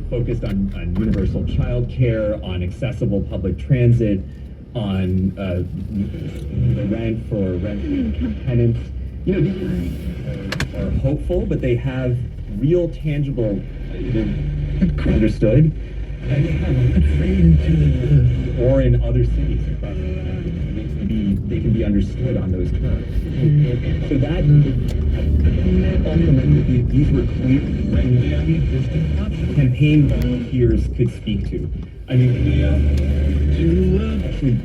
focused on universal child care, on accessible public transit, on the rent for rent tenants. You know, these are hopeful, but they have real, tangible, understood, and they have or in other cities across the country. They can be understood on those terms. So that ultimately, these were clear campaign volunteers could speak to. I mean, actually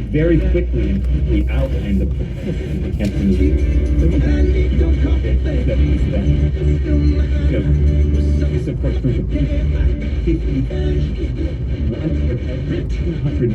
very quickly and quickly outlined the purpose of the campaign. This, of course, group of people, 50, 200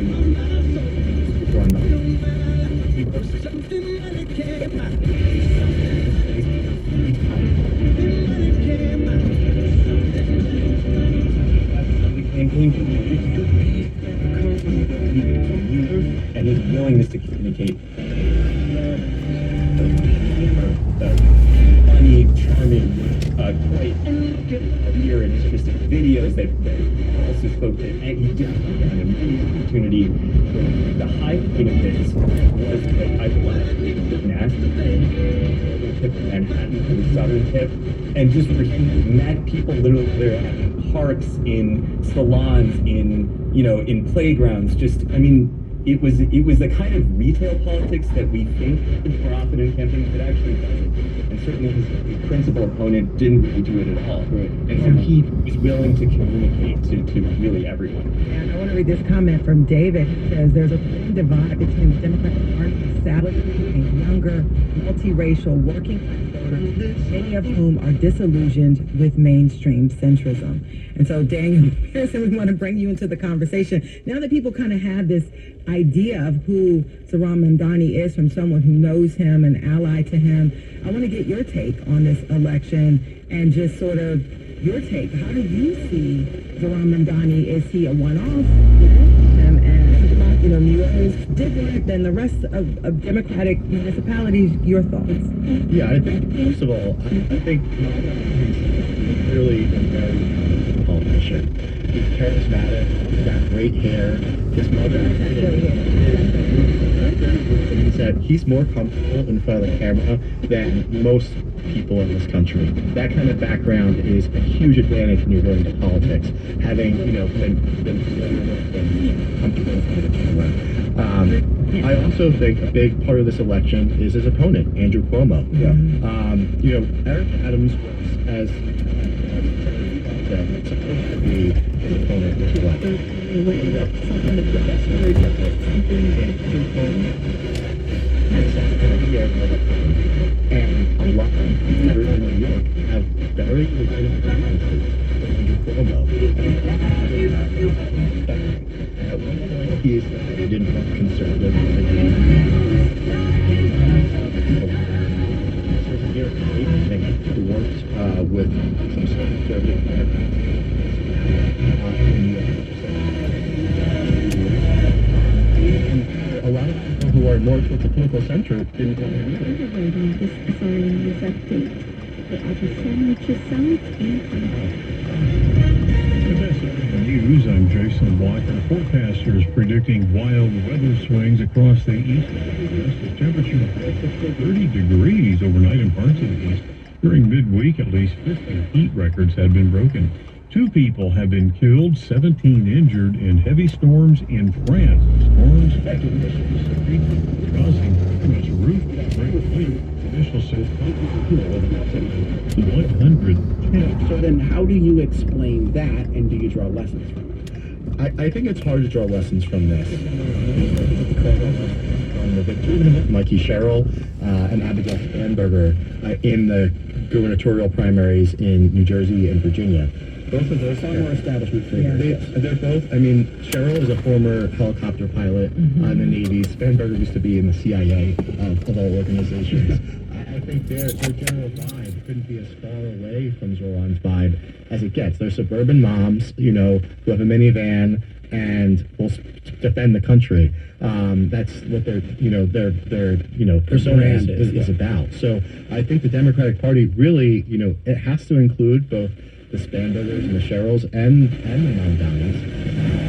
and his willingness to communicate funny, charming, quite here and interesting videos that also spoke to, and he did have an amazing opportunity. The high point of this was that I left Nashville, tip of Manhattan to the southern tip, and just met people literally there at parks, in salons, in playgrounds. Just, I mean, it was the kind of retail politics that we think is more often in campaigns, but actually doesn't. And certainly his principal opponent didn't really do it at all. Right. And so he was willing to communicate to really everyone. And I want to read this comment from David. He says, there's a thin divide between the Democratic Party salary and younger, multiracial, working class voters, many of whom are disillusioned with mainstream centrism. And so, Daniel Pearson, we want to bring you into the conversation. Now that people kind of have this idea of who Zohran Mamdani is from someone who knows him, an ally to him, I want to get your take on this election and just sort of your take. How do you see Zohran Mamdani? Is he a one-off? And New York is different than the rest of Democratic municipalities. Your thoughts? Yeah, I think, first of all, I think he's clearly a very politician. He's charismatic, he's got great hair. His mother he said he's more comfortable in front of the camera than most people in this country. That kind of background is a huge advantage when you're going to politics, having, been comfortable in front of the camera. I also think a big part of this election is his opponent, Andrew Cuomo. Yeah. Eric Adams was as supposed to be his opponent was elected. And a lot of people in New York have very legitimate preferences for Andrew Cuomo. At one point, he said he didn't want conservative. Who worked with some conservative a lot of people who are more towards the political center didn't want to do News, I'm Jason Walker. Forecasters predicting wild weather swings across the east and west as temperatures to 30 degrees overnight in parts of the east. During midweek, at least 50 heat records have been broken. 2 people have been killed, 17 injured in heavy storms in France. Storms causing much roof initial says 110. So then how do you explain that, and do you draw lessons from it? I think it's hard to draw lessons from this. Mikey Sherrill and Abigail Spanberger in the gubernatorial primaries in New Jersey and Virginia. Both of those more establishment figures. They're both, Sherrill is a former helicopter pilot in the Navy. Spanberger used to be in the CIA of all organizations. I think their general vibe couldn't be as far away from Zohran's vibe as it gets. They're suburban moms, who have a minivan and will defend the country. That's what their persona is about. So I think the Democratic Party really, it has to include both the Spanbergers and the Cheryls and the non-Downies.